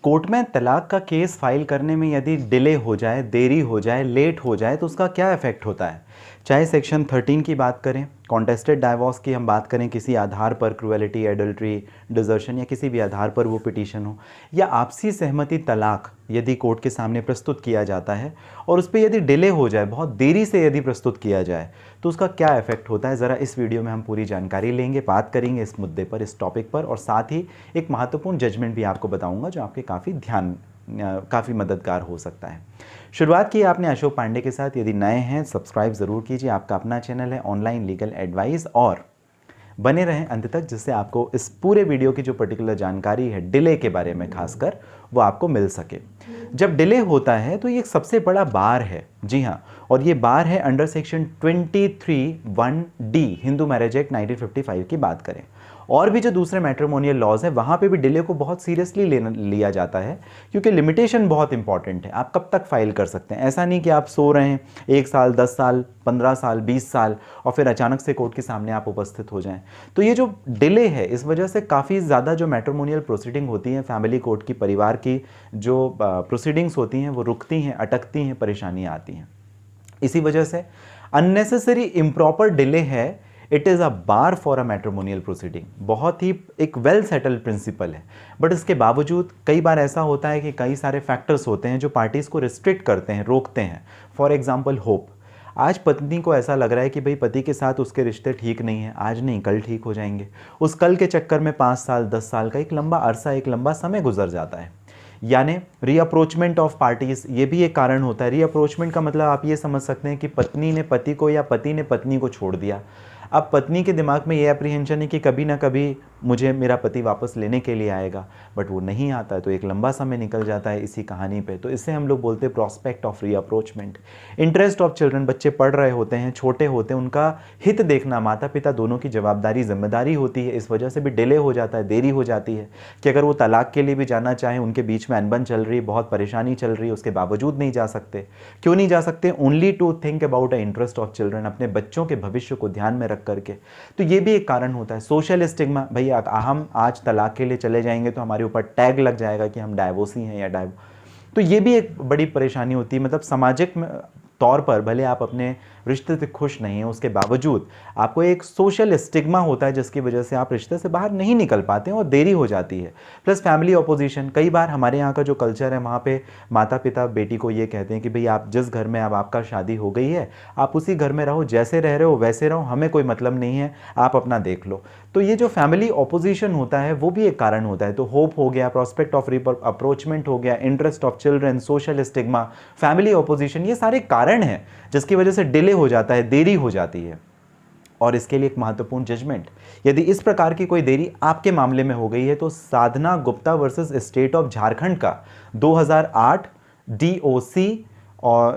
Court में तलाक का केस फाइल करने में यदि डिले हो जाए, देरी हो जाए, लेट हो जाए तो उसका क्या इफेक्ट होता है। चाहे सेक्शन 13 की बात करें, कॉन्टेस्टेड डाइवोर्स की हम बात करें, किसी आधार पर क्रुएलिटी, एडल्ट्री, डिजर्शन या किसी भी आधार पर वो पिटीशन हो, या आपसी सहमति तलाक यदि कोर्ट के सामने प्रस्तुत किया जाता है और उस पर यदि डिले हो जाए, बहुत देरी से यदि प्रस्तुत किया जाए तो उसका क्या इफेक्ट होता है, ज़रा इस वीडियो में हम पूरी जानकारी लेंगे, बात करेंगे इस मुद्दे पर, इस टॉपिक पर, और साथ ही एक महत्वपूर्ण जजमेंट भी आपको बताऊंगा जो आपके काफ़ी मददगार हो सकता है। शुरुआत की आपने अशोक पांडे के साथ। यदि नए हैं सब्सक्राइब ज़रूर कीजिए, आपका अपना चैनल है ऑनलाइन लीगल एडवाइस, और बने रहें अंत तक जिससे आपको इस पूरे वीडियो की जो पर्टिकुलर जानकारी है डिले के बारे में खासकर वो आपको मिल सके। जब डिले होता है तो ये एक सबसे बड़ा बार है, जी हाँ, और ये बार है under section 23(1)D Hindu marriage act 1955 की बात करें। और भी जो दूसरे मैट्रिमोनियल लॉज हैं वहाँ पे भी डिले को बहुत सीरियसली लिया जाता है, क्योंकि लिमिटेशन बहुत इंपॉर्टेंट है। आप कब तक फाइल कर सकते हैं, ऐसा नहीं कि आप सो रहे हैं 1 साल, 10 साल, 15 साल, 20 साल और फिर अचानक से कोर्ट के सामने आप उपस्थित हो जाएं। तो ये जो डिले है इस वजह से काफ़ी ज़्यादा जो मैट्रिमोनियल प्रोसीडिंग होती हैं, फैमिली कोर्ट की, परिवार की जो प्रोसीडिंग्स होती हैं वो रुकती हैं, अटकती हैं, परेशानियाँ आती हैं। इसी वजह से अननेसेसरी इम्प्रॉपर डिले है, it is a bar for a matrimonial proceeding. बहुत ही एक वेल सेटल्ड प्रिंसिपल है, बट इसके बावजूद कई बार ऐसा होता है कि कई सारे फैक्टर्स होते हैं जो पार्टीज़ को रिस्ट्रिक्ट करते हैं, रोकते हैं। फॉर एग्जांपल होप, आज पत्नी को ऐसा लग रहा है कि भाई पति के साथ उसके रिश्ते ठीक नहीं है, आज नहीं कल ठीक हो जाएंगे। उस कल के चक्कर में 5 साल, 10 साल का एक लंबा अरसा, एक लंबा समय गुजर जाता है। यानी रीअप्रोचमेंट ऑफ पार्टीज, ये भी एक कारण होता है। रीअप्रोचमेंट का मतलब आप ये समझ सकते हैं कि पत्नी ने पति को या पति ने पत्नी को छोड़ दिया। अब पत्नी के दिमाग में ये अप्रीहेंशन है कि कभी ना कभी मुझे मेरा पति वापस लेने के लिए आएगा, बट वो नहीं आता है, तो एक लंबा समय निकल जाता है इसी कहानी पे। तो इससे हम लोग बोलते हैं prospect of rapprochement. Interest of children, बच्चे पढ़ रहे होते हैं, छोटे होते हैं, उनका हित देखना माता पिता दोनों की जवाबदारी, जिम्मेदारी होती है। इस वजह से भी डिले हो जाता है, देरी हो जाती है कि अगर वो तलाक के लिए भी जाना चाहें, उनके बीच में अनबन चल रही है, बहुत परेशानी चल रही है, उसके बावजूद नहीं जा सकते। क्यों नहीं जा सकते? Only to think about the interest of children, अपने बच्चों के भविष्य को ध्यान में रख करके। तो ये भी एक कारण होता है। सोशल स्टिग्मा, भैया हम आज तलाक के लिए चले जाएंगे तो हमारे ऊपर टैग लग जाएगा कि हम डाइवोर्सी हैं या तो ये भी एक बड़ी परेशानी होती है। मतलब सामाजिक तौर पर भले आप अपने रिश्ते से खुश नहीं हैं, उसके बावजूद आपको एक सोशल स्टिग्मा होता है जिसकी वजह से आप रिश्ते से बाहर नहीं निकल पाते हैं और देरी हो जाती है। प्लस फैमिली ऑपोजिशन, कई बार हमारे यहाँ का जो कल्चर है वहाँ पे माता पिता बेटी को ये कहते हैं कि भाई आप जिस घर में अब आपका शादी हो गई है आप उसी घर में रहो, जैसे रह रहे हो वैसे रहो, हमें कोई मतलब नहीं है, आप अपना देख लो। तो ये जो फैमिली ऑपोजिशन होता है वो भी एक कारण होता है। तो होप हो गया, प्रॉस्पेक्ट ऑफ अप्रोचमेंट हो गया, interest of children, social stigma, family opposition, ये सारे कारण हैं जिसकी वजह से डिले हो जाता है, देरी हो जाती है। और इसके लिए एक महत्वपूर्ण जजमेंट, यदि इस प्रकार की कोई देरी आपके मामले में हो गई है तो Sadhana Gupta versus state of Jharkhand का 2008 DOC और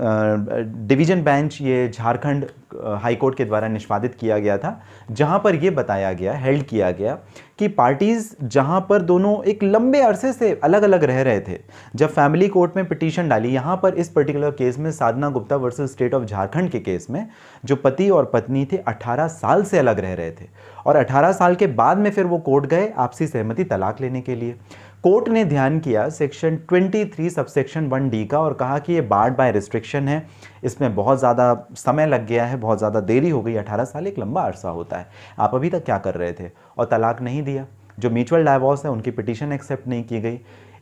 डिवीजन बेंच, ये झारखंड हाई कोर्ट के द्वारा निष्पादित किया गया था, जहां पर यह बताया गया, हेल्ड किया गया कि पार्टीज जहां पर दोनों एक लंबे अरसे से अलग अलग रह रहे थे, जब फैमिली कोर्ट में पिटीशन डाली, यहां पर इस पर्टिकुलर केस में Sadhana Gupta versus state of Jharkhand के केस में जो पति और पत्नी थे 18 साल से अलग रह रहे थे और 18 साल के बाद में फिर वो कोर्ट गए आपसी सहमति तलाक लेने के लिए। कोर्ट ने ध्यान किया सेक्शन 23 सबसेक्शन 1D का और कहा कि ये बार्ड बाय रिस्ट्रिक्शन है, इसमें बहुत ज़्यादा समय लग गया है, बहुत ज़्यादा देरी हो गई। 18 साल एक लंबा अरसा होता है, आप अभी तक क्या कर रहे थे, और तलाक नहीं दिया। जो म्यूचुअल डाइवोर्स है उनकी पिटीशन एक्सेप्ट नहीं की गई।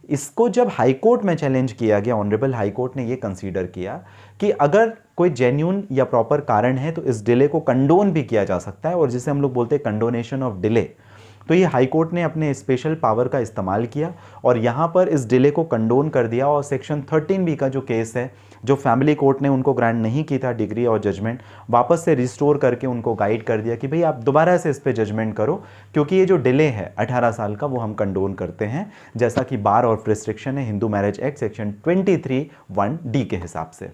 इसको जब हाई कोर्ट में चैलेंज किया गया, ऑनरेबल हाई कोर्ट ने ये कंसीडर किया कि अगर कोई जेन्युइन या प्रॉपर कारण है तो इस डिले को कंडोन भी किया जा सकता है, और जिसे हम लोग बोलते हैं कंडोनेशन ऑफ डिले। तो ये हाई कोर्ट ने अपने स्पेशल पावर का इस्तेमाल किया और यहाँ पर इस डिले को कंडोन कर दिया, और सेक्शन 13B का जो केस है, जो फैमिली कोर्ट ने उनको ग्रांट नहीं की था डिग्री और जजमेंट, वापस से रिस्टोर करके उनको गाइड कर दिया कि भाई आप दोबारा से इस पे जजमेंट करो, क्योंकि ये जो डिले है 18 साल का वो हम कंडोन करते हैं, जैसा कि बार और रिस्ट्रिक्शन है Hindu marriage act section 23(1)D के हिसाब से।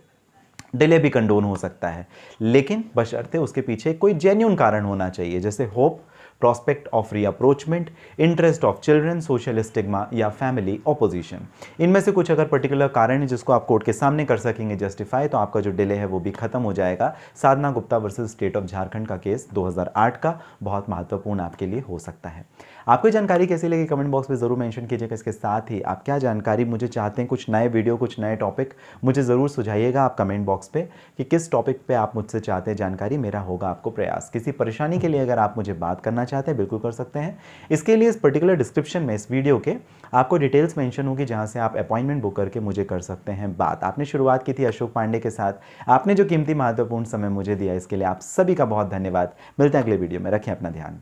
डिले भी कंडोन हो सकता है, लेकिन बशर्ते उसके पीछे कोई जेन्युइन कारण होना चाहिए, जैसे hope, prospect of rapprochement, interest of children, social stigma या फैमिली ऑपोजिशन। इनमें से कुछ अगर पर्टिकुलर कारण है जिसको आप कोर्ट के सामने कर सकेंगे जस्टिफाई, तो आपका जो डिले है वो भी खत्म हो जाएगा। Sadhana Gupta versus state of Jharkhand का केस 2008 का बहुत महत्वपूर्ण आपके लिए हो सकता है। आपको जानकारी कैसी लगी कमेंट बॉक्स में ज़रूर मेंशन कीजिएगा। इसके साथ ही आप क्या जानकारी मुझे चाहते हैं, कुछ नए वीडियो, कुछ नए टॉपिक मुझे ज़रूर सुझाइएगा आप कमेंट बॉक्स पे कि किस टॉपिक पे आप मुझसे चाहते हैं जानकारी, मेरा होगा आपको प्रयास। किसी परेशानी के लिए अगर आप मुझे बात करना चाहते हैं बिल्कुल कर सकते हैं। इसके लिए इस पर्टिकुलर डिस्क्रिप्शन में इस वीडियो के आपको डिटेल्स मेंशन होगी जहां से आप अपॉइंटमेंट बुक करके मुझे कर सकते हैं बात। आपने शुरुआत की थी अशोक पांडे के साथ, आपने जो कीमती महत्वपूर्ण समय मुझे दिया इसके लिए आप सभी का बहुत धन्यवाद। मिलते हैं अगले वीडियो में, रखें अपना ध्यान।